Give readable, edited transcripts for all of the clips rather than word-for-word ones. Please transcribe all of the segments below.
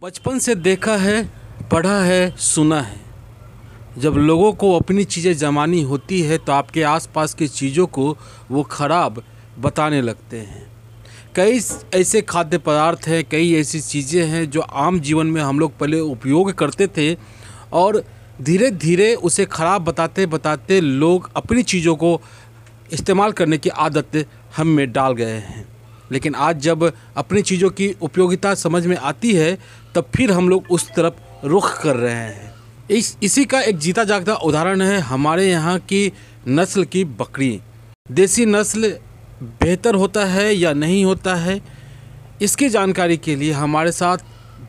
बचपन से देखा है, पढ़ा है, सुना है। जब लोगों को अपनी चीज़ें जमानी होती है तो आपके आसपास की चीज़ों को वो खराब बताने लगते हैं। कई ऐसे खाद्य पदार्थ हैं, कई ऐसी चीज़ें हैं जो आम जीवन में हम लोग पहले उपयोग करते थे और धीरे धीरे उसे खराब बताते बताते लोग अपनी चीज़ों को इस्तेमाल करने की आदत हम में डाल गए हैं। लेकिन आज जब अपनी चीज़ों की उपयोगिता समझ में आती है तब फिर हम लोग उस तरफ रुख कर रहे हैं। इसी का एक जीता जागता उदाहरण है हमारे यहाँ की नस्ल की बकरी। देसी नस्ल बेहतर होता है या नहीं होता है, इसकी जानकारी के लिए हमारे साथ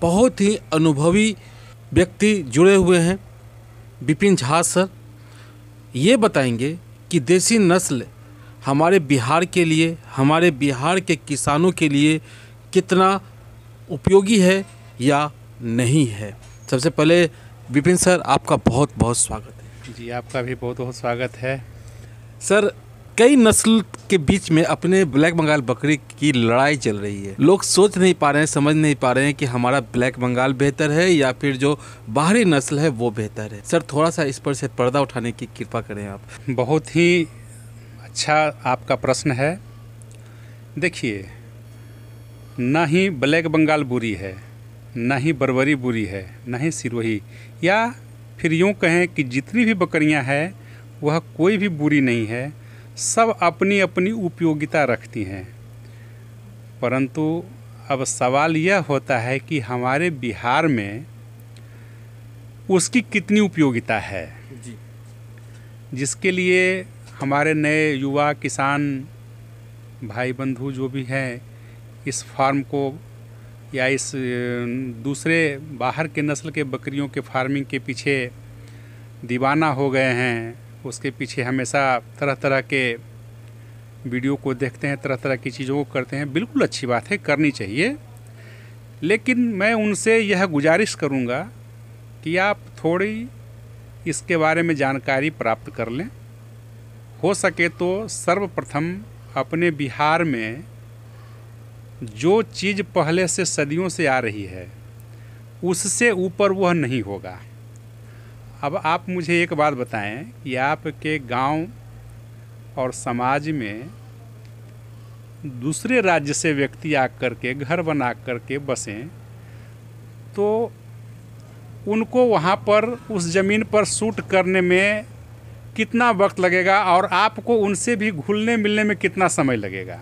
बहुत ही अनुभवी व्यक्ति जुड़े हुए हैं। विपिन झा सर ये बताएंगे कि देसी नस्ल हमारे बिहार के लिए, हमारे बिहार के किसानों के लिए कितना उपयोगी है या नहीं है। सबसे पहले विपिन सर आपका बहुत बहुत स्वागत है। जी, आपका भी बहुत बहुत स्वागत है। सर, कई नस्ल के बीच में अपने ब्लैक बंगाल बकरी की लड़ाई चल रही है। लोग सोच नहीं पा रहे हैं, समझ नहीं पा रहे हैं कि हमारा ब्लैक बंगाल बेहतर है या फिर जो बाहरी नस्ल है वो बेहतर है। सर, थोड़ा सा इस पर से पर्दा उठाने की कृपा करें आप। बहुत ही अच्छा आपका प्रश्न है। देखिए, ना ही ब्लैक बंगाल बुरी है, ना ही बर्बरी बुरी है, ना ही सिरोही, या फिर यूँ कहें कि जितनी भी बकरियां हैं वह कोई भी बुरी नहीं है। सब अपनी अपनी उपयोगिता रखती हैं। परंतु अब सवाल यह होता है कि हमारे बिहार में उसकी कितनी उपयोगिता है जी। जिसके लिए हमारे नए युवा किसान भाई बंधु जो भी हैं इस फार्म को या इस दूसरे बाहर के नस्ल के बकरियों के फार्मिंग के पीछे दीवाना हो गए हैं। उसके पीछे हमेशा तरह तरह के वीडियो को देखते हैं, तरह तरह की चीज़ों को करते हैं। बिल्कुल अच्छी बात है, करनी चाहिए। लेकिन मैं उनसे यह गुजारिश करूंगा कि आप थोड़ी इसके बारे में जानकारी प्राप्त कर लें। हो सके तो सर्वप्रथम अपने बिहार में जो चीज़ पहले से सदियों से आ रही है उससे ऊपर वह नहीं होगा। अब आप मुझे एक बात बताएं कि आपके गांव और समाज में दूसरे राज्य से व्यक्ति आकर के घर बना कर के बसें तो उनको वहाँ पर उस ज़मीन पर शूट करने में कितना वक्त लगेगा और आपको उनसे भी घुलने मिलने में कितना समय लगेगा।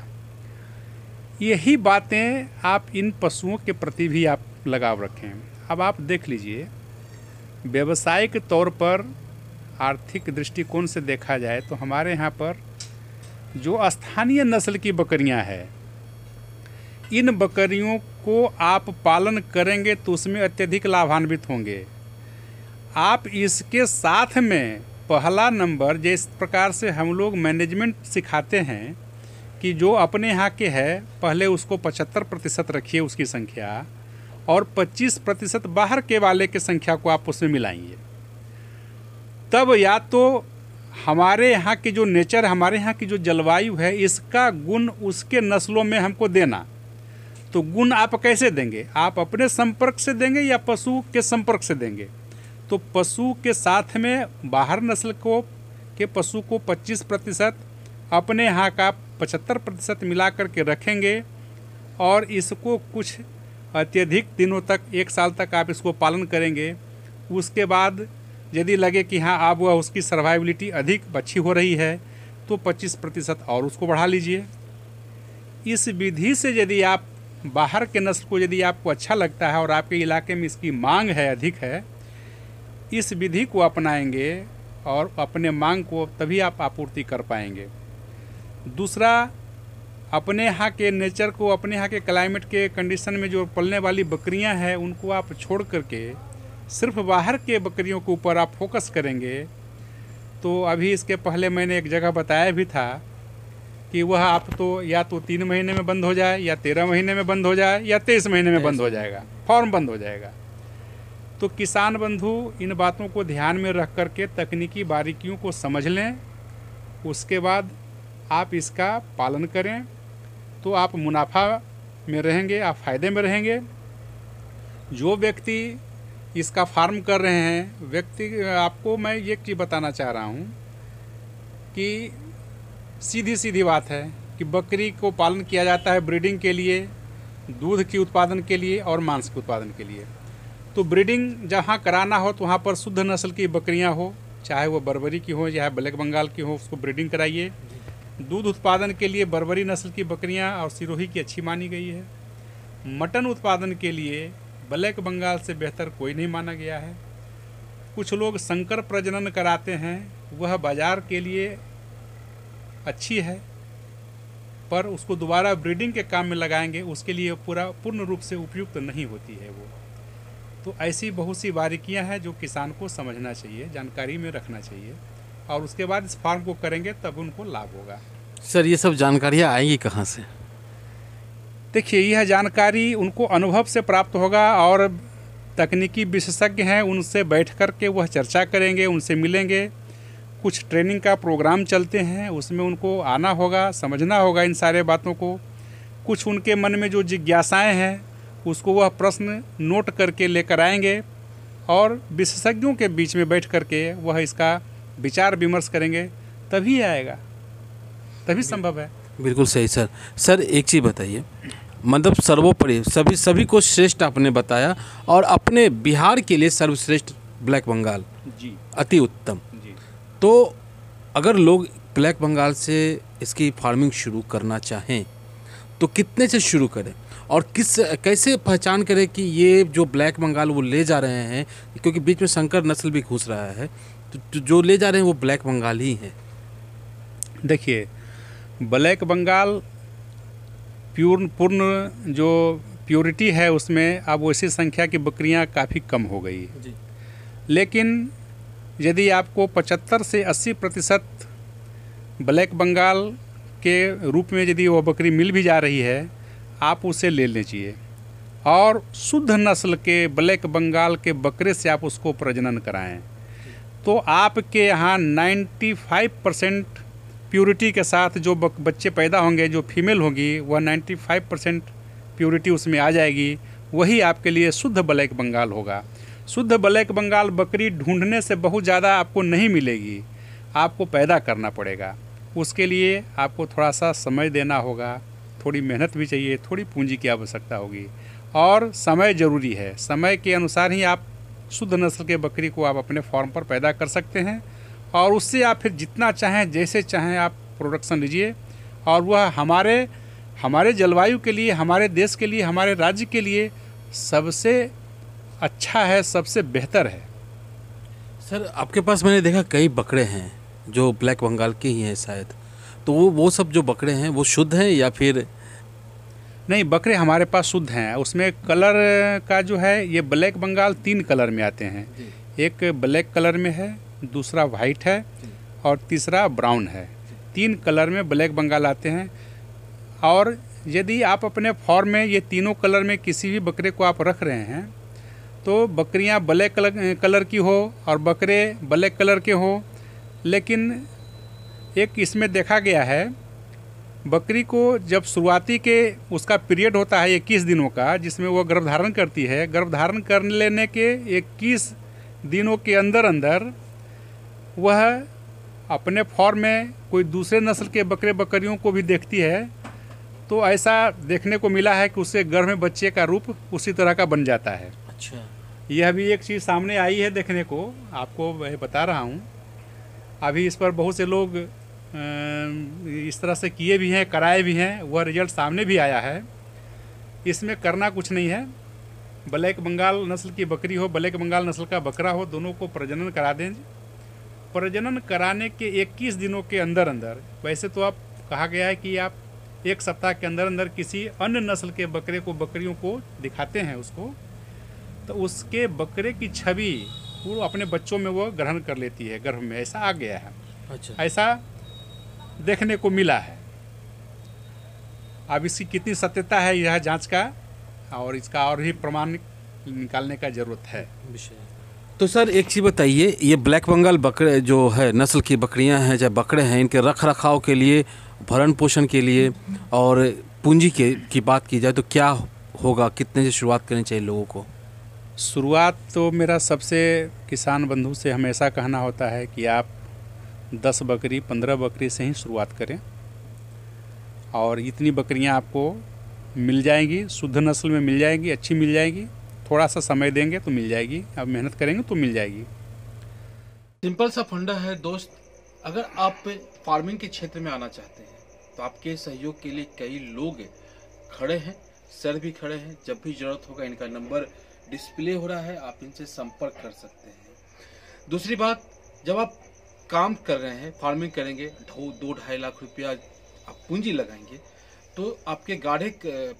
यही बातें आप इन पशुओं के प्रति भी आप लगाव रखें। अब आप देख लीजिए, व्यावसायिक तौर पर आर्थिक दृष्टिकोण से देखा जाए तो हमारे यहाँ पर जो स्थानीय नस्ल की बकरियां हैं, इन बकरियों को आप पालन करेंगे तो उसमें अत्यधिक लाभान्वित होंगे। आप इसके साथ में पहला नंबर, जिस प्रकार से हम लोग मैनेजमेंट सिखाते हैं कि जो अपने यहाँ के है पहले उसको 75% रखिए उसकी संख्या, और 25% बाहर के वाले के संख्या को आप उसमें मिलाएंगे। तब या तो हमारे यहाँ की जो नेचर, हमारे यहाँ की जो जलवायु है, इसका गुण उसके नस्लों में हमको देना। तो गुण आप कैसे देंगे? आप अपने संपर्क से देंगे या पशु के संपर्क से देंगे? तो पशु के साथ में बाहर नस्ल के पशु को 25%, अपने यहाँ का 75% मिला करके रखेंगे और इसको कुछ अत्यधिक दिनों तक, 1 साल तक आप इसको पालन करेंगे। उसके बाद यदि लगे कि हाँ अब वह उसकी सर्वाइबिलिटी अधिक अच्छी हो रही है तो 25% और उसको बढ़ा लीजिए। इस विधि से यदि आप बाहर के नस्ल को यदि आपको अच्छा लगता है और आपके इलाके में इसकी मांग है, अधिक है, इस विधि को अपनाएंगे और अपने मांग को तभी आप आपूर्ति कर पाएंगे। दूसरा, अपने यहाँ के नेचर को, अपने यहाँ के क्लाइमेट के कंडीशन में जो पलने वाली बकरियां हैं उनको आप छोड़ करके सिर्फ बाहर के बकरियों के ऊपर आप फोकस करेंगे तो अभी इसके पहले मैंने एक जगह बताया भी था कि वह आप तो या तो 3 महीने में बंद हो जाए, या 13 महीने में बंद हो जाए, या 23 महीने में बंद हो जाएगा, फॉर्म बंद हो जाएगा। तो किसान बंधु इन बातों को ध्यान में रख करके तकनीकी बारीकियों को समझ लें, उसके बाद आप इसका पालन करें तो आप मुनाफा में रहेंगे, आप फ़ायदे में रहेंगे। जो व्यक्ति इसका फार्म कर रहे हैं व्यक्ति, आपको मैं ये चीज़ बताना चाह रहा हूँ कि सीधी सीधी बात है कि बकरी को पालन किया जाता है ब्रीडिंग के लिए, दूध की उत्पादन के लिए और मांस के उत्पादन के लिए। तो ब्रीडिंग जहाँ कराना हो तो वहाँ पर शुद्ध नस्ल की बकरियाँ हो, चाहे वो बर्बरी की हो चाहे ब्लैक बंगाल की हो, उसको ब्रीडिंग कराइए। दूध उत्पादन के लिए बर्बरी नस्ल की बकरियाँ और सिरोही की अच्छी मानी गई है। मटन उत्पादन के लिए ब्लैक बंगाल से बेहतर कोई नहीं माना गया है। कुछ लोग संकर प्रजनन कराते हैं, वह बाज़ार के लिए अच्छी है, पर उसको दोबारा ब्रीडिंग के काम में लगाएंगे उसके लिए पूर्ण रूप से उपयुक्त नहीं होती है वो। तो ऐसी बहुत सी बारीकियां हैं जो किसान को समझना चाहिए, जानकारी में रखना चाहिए, और उसके बाद इस फार्म को करेंगे तब उनको लाभ होगा। सर ये सब जानकारियाँ आएंगी कहाँ से? देखिए, यह जानकारी उनको अनुभव से प्राप्त होगा और तकनीकी विशेषज्ञ हैं उनसे बैठ कर के वह चर्चा करेंगे, उनसे मिलेंगे। कुछ ट्रेनिंग का प्रोग्राम चलते हैं, उसमें उनको आना होगा, समझना होगा इन सारे बातों को। कुछ उनके मन में जो जिज्ञासाएं हैं उसको वह प्रश्न नोट करके लेकर आएंगे और विशेषज्ञों के बीच में बैठ करके वह इसका विचार विमर्श करेंगे, तभी आएगा, तभी संभव है। बिल्कुल सही सर। सर एक चीज़ बताइए, मतलब सर्वोपरि सभी को श्रेष्ठ आपने बताया और अपने बिहार के लिए सर्वश्रेष्ठ ब्लैक बंगाल जी, अति उत्तम। जी। तो अगर लोग ब्लैक बंगाल से इसकी फार्मिंग शुरू करना चाहें तो कितने से शुरू करें और कैसे पहचान करें कि ये जो ब्लैक बंगाल वो ले जा रहे हैं, क्योंकि बीच में संकर नस्ल भी घुस रहा है, तो जो ले जा रहे हैं वो ब्लैक बंगाल ही है? देखिए, ब्लैक बंगाल पूर्ण जो प्योरिटी है उसमें अब वैसी संख्या की बकरियां काफ़ी कम हो गई है। लेकिन यदि आपको 75 से 80% ब्लैक बंगाल के रूप में यदि वो बकरी मिल भी जा रही है, आप उसे ले लेना चाहिए और शुद्ध नस्ल के ब्लैक बंगाल के बकरे से आप उसको प्रजनन कराएं, तो आपके यहाँ 95% प्योरिटी के साथ जो बच्चे पैदा होंगे, जो फीमेल होंगी, वह 95% प्योरिटी उसमें आ जाएगी। वही आपके लिए शुद्ध ब्लैक बंगाल होगा। शुद्ध ब्लैक बंगाल बकरी ढूंढने से बहुत ज़्यादा आपको नहीं मिलेगी, आपको पैदा करना पड़ेगा। उसके लिए आपको थोड़ा सा समय देना होगा, थोड़ी मेहनत भी चाहिए, थोड़ी पूंजी की आवश्यकता होगी और समय ज़रूरी है। समय के अनुसार ही आप शुद्ध नस्ल के बकरी को आप अपने फार्म पर पैदा कर सकते हैं और उससे आप फिर जितना चाहें, जैसे चाहें आप प्रोडक्शन लीजिए और वह हमारे जलवायु के लिए, हमारे देश के लिए, हमारे राज्य के लिए सबसे अच्छा है, सबसे बेहतर है। सर आपके पास मैंने देखा कई बकरे हैं जो ब्लैक बंगाल के ही हैं शायद, तो वो सब जो बकरे हैं वो शुद्ध हैं या फिर? नहीं, बकरे हमारे पास शुद्ध हैं। उसमें कलर का जो है, ये ब्लैक बंगाल 3 कलर में आते हैं। एक ब्लैक कलर में है, दूसरा वाइट है और तीसरा ब्राउन है। 3 कलर में ब्लैक बंगाल आते हैं। और यदि आप अपने फार्म में ये तीनों कलर में किसी भी बकरे को आप रख रहे हैं तो बकरियां ब्लैक कलर की हो और बकरे ब्लैक कलर के हो, लेकिन एक इसमें देखा गया है, बकरी को जब शुरुआती के उसका पीरियड होता है 21 दिनों का, जिसमें वो गर्भधारण करती है, गर्भधारण कर लेने के 21 दिनों के अंदर अंदर वह अपने फार्म में कोई दूसरे नस्ल के बकरे बकरियों को भी देखती है, तो ऐसा देखने को मिला है कि उससे गर्भ में बच्चे का रूप उसी तरह का बन जाता है। अच्छा, यह भी एक चीज़ सामने आई है देखने को, आपको मैं बता रहा हूँ। अभी इस पर बहुत से लोग इस तरह से किए भी हैं, कराए भी हैं, वह रिजल्ट सामने भी आया है। इसमें करना कुछ नहीं है, ब्लैक बंगाल नस्ल की बकरी हो, ब्लैक बंगाल नस्ल का बकरा हो, दोनों को प्रजनन करा दें। प्रजनन कराने के 21 दिनों के अंदर अंदर, वैसे तो आप कहा गया है कि आप 1 सप्ताह के अंदर अंदर किसी अन्य नस्ल के बकरे को, बकरियों को दिखाते हैं उसको, तो उसके बकरे की छवि वो अपने बच्चों में वो ग्रहण कर लेती है, गर्भ में। ऐसा आ गया है। अच्छा, ऐसा देखने को मिला है। अब इसकी कितनी सत्यता है यह जांच का, और इसका और भी प्रमाण निकालने का ज़रूरत है विषय। तो सर एक चीज़ बताइए, ये ब्लैक बंगाल बकरे जो है नस्ल की बकरियां हैं, चाहे बकरे हैं, इनके रख रखाव के लिए, भरण पोषण के लिए और पूंजी की बात की जाए तो क्या होगा, कितने से शुरुआत करनी चाहिए लोगों को? शुरुआत तो मेरा सबसे किसान बंधु से हमेशा कहना होता है कि आप 10 बकरी 15 बकरी से ही शुरुआत करें और इतनी बकरियां आपको मिल जाएंगी, शुद्ध नस्ल में मिल जाएंगी, अच्छी मिल जाएगी। थोड़ा सा समय देंगे तो मिल जाएगी, अब मेहनत करेंगे तो मिल जाएगी। सिंपल सा फंडा है दोस्त, अगर आप फार्मिंग के क्षेत्र में आना चाहते हैं तो आपके सहयोग के लिए कई लोग खड़े हैं, सर भी खड़े हैं। जब भी जरूरत होगा इनका नंबर डिस्प्ले हो रहा है, आप इनसे संपर्क कर सकते हैं। दूसरी बात, जब आप काम कर रहे हैं, फार्मिंग करेंगे, 2-2.5 लाख रुपया आप पूंजी लगाएंगे तो आपके गाढ़े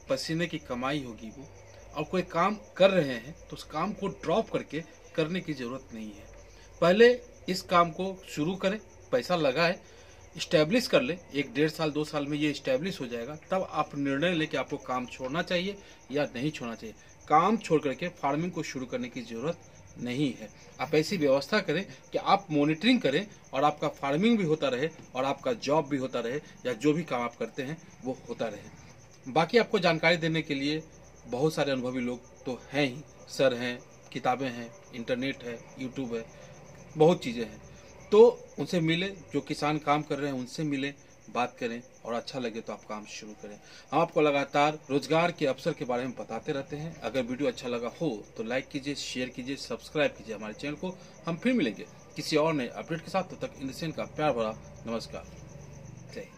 पसीने की कमाई होगी वो, और कोई काम कर रहे हैं तो उस काम को ड्रॉप करके करने की जरूरत नहीं है। पहले इस काम को शुरू करें, पैसा लगाएं, इस्टेब्लिश कर ले, 1-1.5 साल 2 साल में ये इस्टेब्लिश हो जाएगा, तब आप निर्णय लें कि आपको काम छोड़ना चाहिए या नहीं छोड़ना चाहिए। काम छोड़ करके फार्मिंग को शुरू करने की जरूरत नहीं है। आप ऐसी व्यवस्था करें कि आप मॉनिटरिंग करें और आपका फार्मिंग भी होता रहे और आपका जॉब भी होता रहे, या जो भी काम आप करते हैं वो होता रहे। बाकी आपको जानकारी देने के लिए बहुत सारे अनुभवी लोग तो हैं ही, सर हैं, किताबें हैं, इंटरनेट है, यूट्यूब है, बहुत चीज़ें हैं। तो उनसे मिलें, जो किसान काम कर रहे हैं उनसे मिलें, बात करें और अच्छा लगे तो आप काम शुरू करें। हम आपको लगातार रोजगार के अवसर के बारे में बताते रहते हैं। अगर वीडियो अच्छा लगा हो तो लाइक कीजिए, शेयर कीजिए, सब्सक्राइब कीजिए हमारे चैनल को। हम फिर मिलेंगे किसी और नए अपडेट के साथ। तब तक इंद्रसेन का प्यार भरा नमस्कार। जय हिंद।